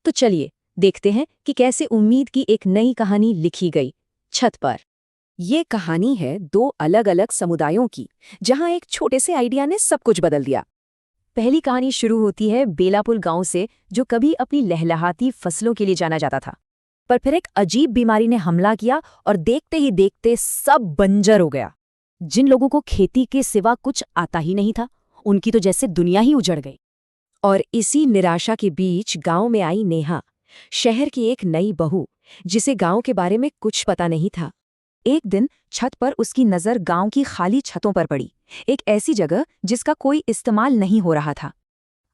तो चलिए देखते हैं कि कैसे उम्मीद की एक नई कहानी लिखी गई छत पर। ये कहानी है दो अलग अलग समुदायों की, जहां एक छोटे से आइडिया ने सब कुछ बदल दिया। पहली कहानी शुरू होती है बेलापुर गांव से, जो कभी अपनी लहलहाती फसलों के लिए जाना जाता था। पर फिर एक अजीब बीमारी ने हमला किया और देखते ही देखते सब बंजर हो गया। जिन लोगों को खेती के सिवा कुछ आता ही नहीं था, उनकी तो जैसे दुनिया ही उजड़ गई। और इसी निराशा के बीच गांव में आई नेहा, शहर की एक नई बहू, जिसे गांव के बारे में कुछ पता नहीं था। एक दिन छत पर उसकी नज़र गांव की खाली छतों पर पड़ी, एक ऐसी जगह जिसका कोई इस्तेमाल नहीं हो रहा था।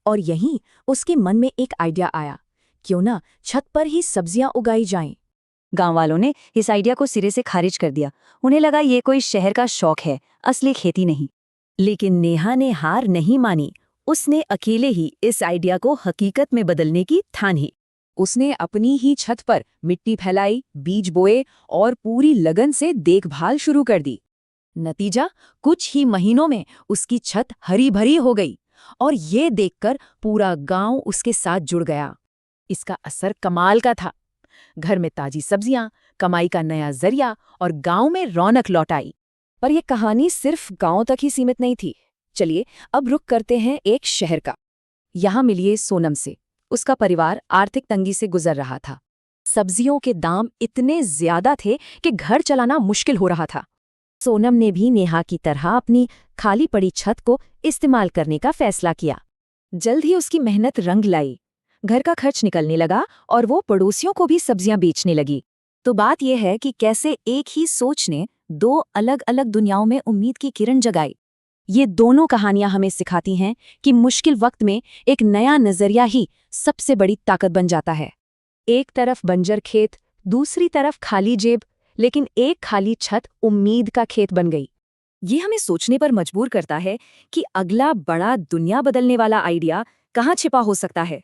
और यहीं उसके मन में एक आइडिया आया, क्यों ना छत पर ही सब्जियां उगाई जाएं। गांव वालों ने इस आइडिया को सिरे से खारिज कर दिया। उन्हें लगा ये कोई शहर का शौक है, असली खेती नहीं। लेकिन नेहा ने हार नहीं मानी। उसने अकेले ही इस आइडिया को हकीकत में बदलने की ठानी। उसने अपनी ही छत पर मिट्टी फैलाई, बीज बोए और पूरी लगन से देखभाल शुरू कर दी। नतीजा, कुछ ही महीनों में उसकी छत हरी भरी हो गई और ये देखकर पूरा गांव उसके साथ जुड़ गया। इसका असर कमाल का था। घर में ताजी सब्जियां, कमाई का नया जरिया और गांव में रौनक लौट आई। पर यह कहानी सिर्फ गांव तक ही सीमित नहीं थी। चलिए अब रुख करते हैं एक शहर का। यहाँ मिलिए सोनम से। उसका परिवार आर्थिक तंगी से गुजर रहा था। सब्जियों के दाम इतने ज्यादा थे कि घर चलाना मुश्किल हो रहा था। सोनम ने भी नेहा की तरह अपनी खाली पड़ी छत को इस्तेमाल करने का फैसला किया। जल्द ही उसकी मेहनत रंग लाई। घर का खर्च निकलने लगा और वो पड़ोसियों को भी सब्जियां बेचने लगी। तो बात यह है कि कैसे एक ही सोच ने दो अलग अलग दुनियाओं में उम्मीद की किरण जगाई। ये दोनों कहानियां हमें सिखाती हैं कि मुश्किल वक्त में एक नया नजरिया ही सबसे बड़ी ताकत बन जाता है। एक तरफ बंजर खेत, दूसरी तरफ खाली जेब, लेकिन एक खाली छत उम्मीद का खेत बन गई। ये हमें सोचने पर मजबूर करता है कि अगला बड़ा दुनिया बदलने वाला आइडिया कहाँ छिपा हो सकता है।